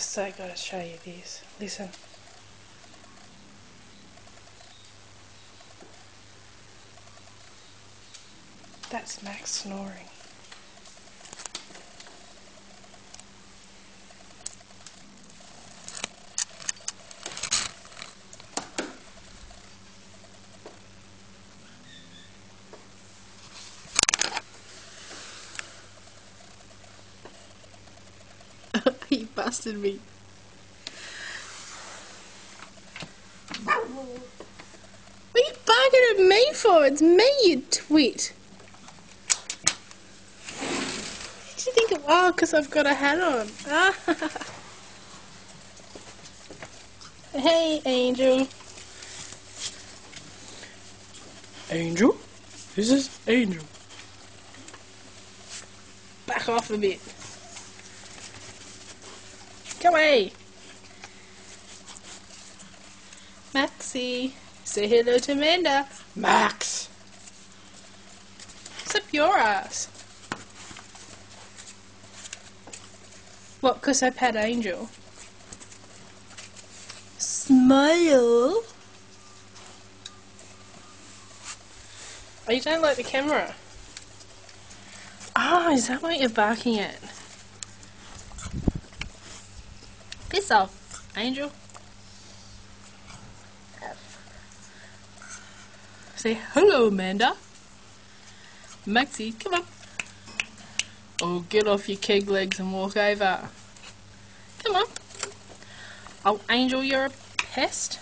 so gotta show you this. Listen. That's Max snoring. He busted me. What are you barking at me for? It's me, you twit. Did you think of, oh, because I've got a hat on. Hey, Angel. Angel? This is Angel. Back off a bit. Come away. Maxie, say hello to Amanda. Max! What's up your ass? What, because I pet Angel? Smile. Oh, you don't like the camera? Oh, is that what you're barking at? Piss off, Angel. Say hello, Amanda. Maxie, come on. Oh, get off your keg legs and walk over. Come on. Oh, Angel, you're a pest.